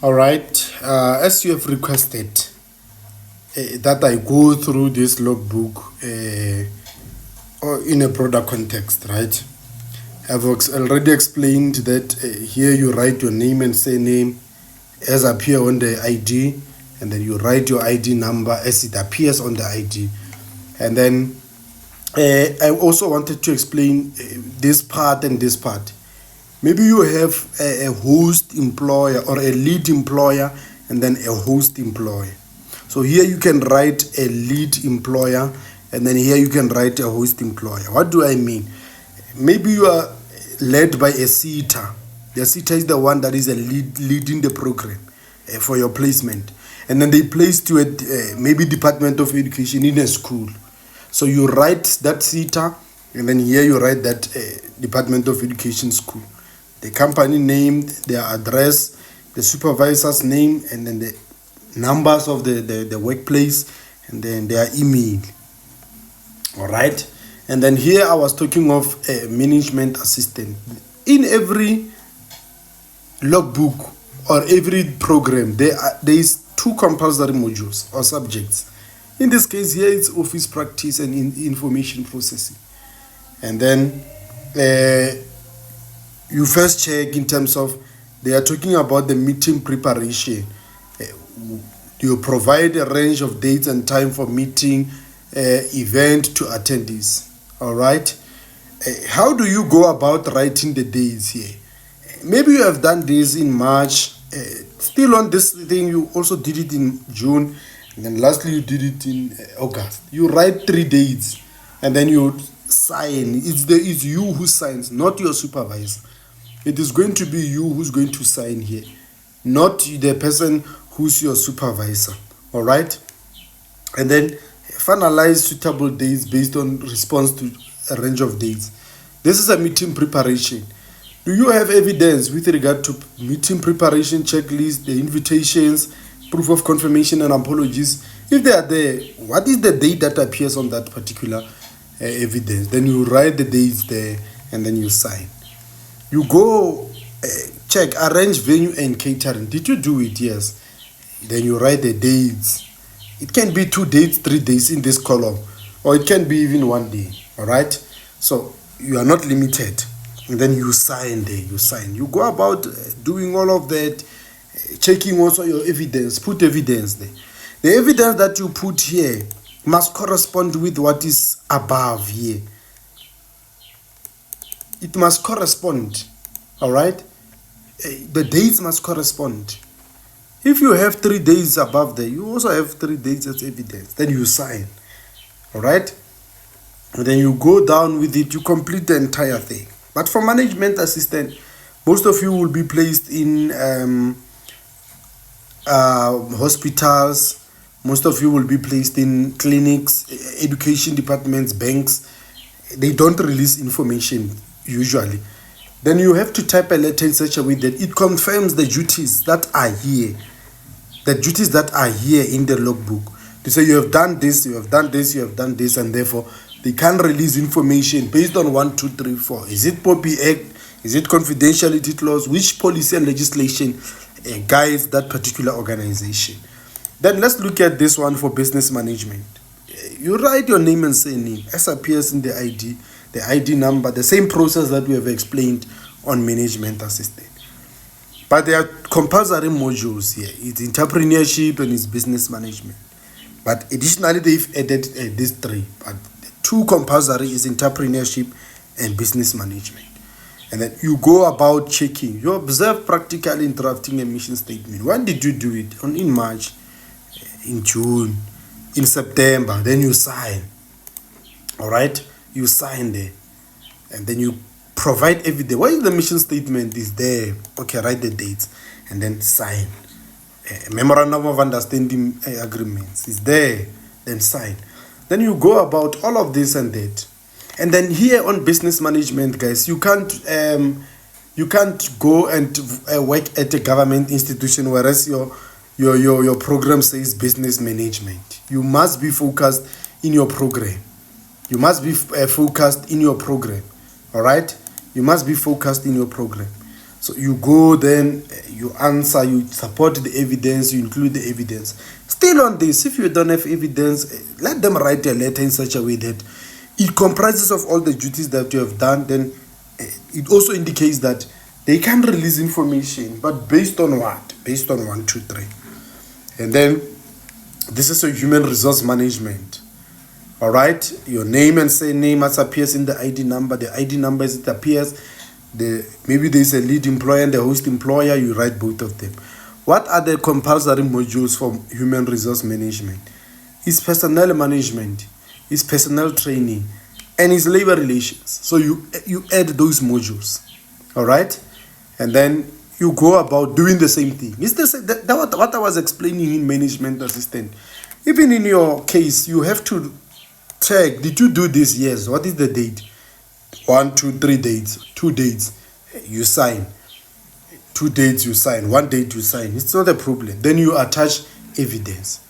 All right. As you have requested that I go through this logbook or in a broader context, right? I've already explained that here you write your name and surname as appear on the ID, and then you write your ID number as it appears on the ID. And then I also wanted to explain this part and this part. Maybe you have a host employer or a lead employer and then a host employer. So here you can write a lead employer and then here you can write a host employer. What do I mean? Maybe you are led by a seater. The seater is the one that is leading the program for your placement. And then they placed you at maybe Department of Education in a school. So you write that seater and then here you write that Department of Education school. The company name, their address, the supervisor's name, and then the numbers of the workplace, and then their email. All right. And then here I was talking of a management assistant. In every logbook or every program, there is two compulsory modules or subjects. In this case here, it's office practice and information processing. And then you first check in terms of, they are talking about the meeting preparation. You provide a range of dates and time for meeting, event to attendees. All right. How do you go about writing the dates here? Maybe you have done this in March. Still on this thing, you also did it in June. And then lastly, you did it in August. You write 3 dates and then you sign. It's you who signs, not your supervisor. It is going to be you who's going to sign here, not the person who's your supervisor. All right. And then finalize suitable dates based on response to a range of dates. This is a meeting preparation. Do you have evidence with regard to meeting preparation checklist, the invitations, proof of confirmation and apologies? If they are there, what is the date that appears on that particular evidence? Then you write the dates there and then you sign. You go check, arrange venue and catering. Did you do it? Yes. Then you write the dates. It can be 2 days, 3 days in this column, or it can be even 1 day. All right. So you are not limited. And then you sign there. You sign. You go about doing all of that, checking also your evidence. Put evidence there. The evidence that you put here must correspond with what is above here. It must correspond. All right. The dates must correspond. If you have 3 days above there, you also have 3 days as evidence. Then you sign. All right. And then you go down with it. You complete the entire thing. But for management assistant, most of you will be placed in hospitals. Most of you will be placed in clinics, education departments, banks. They don't release information usually. Then you have to type a letter in such a way that it confirms the duties that are here. The duties that are here in the logbook. To say you have done this, you have done this, you have done this, and therefore they can't release information based on 1, 2, 3, 4. Is it POPI Act? Is it confidentiality clause? Which policy and legislation guides that particular organization? Then let's look at this one for business management. You write your name and surname as appears in the ID number, the same process that we have explained on management assistant. But there are compulsory modules here. It's entrepreneurship and it's business management. But additionally, they've added these 3. But the 2 compulsory is entrepreneurship and business management. And then you go about checking. You observe practically in drafting a mission statement. When did you do it? In March, in June, in September. Then you sign. All right. You sign there. And then you provide evidence. Why is the mission statement is there? Okay, write the dates. And then sign. Memorandum of understanding agreements is there. Then sign. Then you go about all of this and that. And then here on business management, guys, you can't go and work at a government institution whereas your program says business management. You must be focused in your program. You must be focused in your program. All right. You must be focused in your program. So you go, then you answer, you support the evidence, you include the evidence. Still on this, if you don't have evidence, let them write a letter in such a way that it comprises of all the duties that you have done. Then it also indicates that they can release information, but based on what? Based on 1, 2, 3. And then this is a human resource management. All right, your name and surname as appears in the ID number. The ID number as it appears. Maybe there's a lead employer and the host employer. You write both of them. What are the compulsory modules for human resource management? It's personnel management, it's personnel training, and it's labor relations. So you add those modules. All right, and then you go about doing the same thing. It's what I was explaining in management assistant. Even in your case, you have to check, did you do this? Yes. What is the date? 1, 2, 3 dates. 2 dates, you sign. 2 dates, you sign. 1 date, you sign. It's not a problem. Then you attach evidence.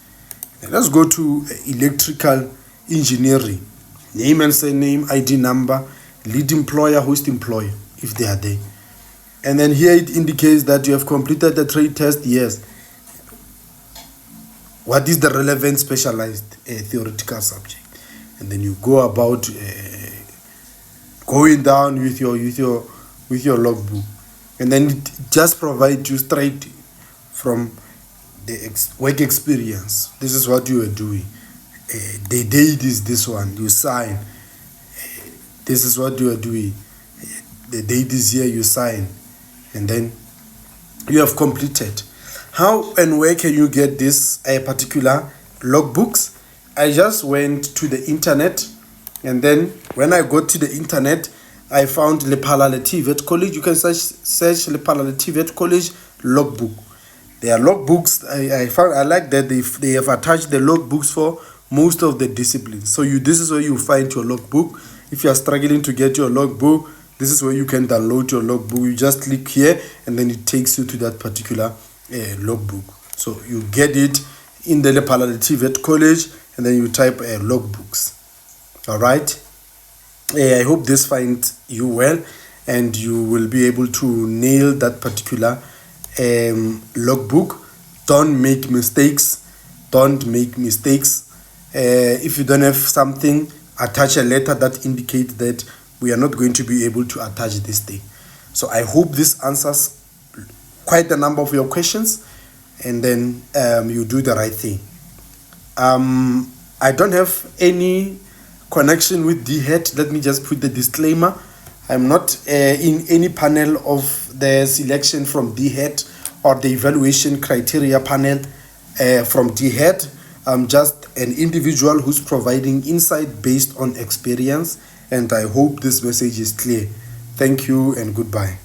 Now let's go to electrical engineering. Name and surname, ID number, lead employer, host employer, if they are there. And then here it indicates that you have completed the trade test. Yes. What is the relevant specialized theoretical subject? And then you go about going down with your logbook, and then it just provides you straight from the work experience. This is what you are doing. The date is this one. You sign. This is what you are doing. The date is here. You sign, and then you have completed. How and where can you get this particular logbooks? I just went to the internet, and then when I got to the internet, I found Lephalale Tvet College. You can search Lephalale Tvet College logbook. There are logbooks. I like that they have attached the logbooks for most of the disciplines. So this is where you find your logbook. If you are struggling to get your logbook, this is where you can download your logbook. You just click here, and then it takes you to that particular logbook. So you get it in the Lephalale Tvet College, and then you type logbooks. All right. I hope this finds you well, and you will be able to nail that particular logbook. Don't make mistakes. Don't make mistakes. If you don't have something, attach a letter that indicates that we are not going to be able to attach this thing. So I hope this answers quite a number of your questions, and then you do the right thing. I don't have any connection with DHET. Let me just put the disclaimer. I'm not in any panel of the selection from DHET or the evaluation criteria panel from DHET. I'm just an individual who's providing insight based on experience, and I hope this message is clear. Thank you and goodbye.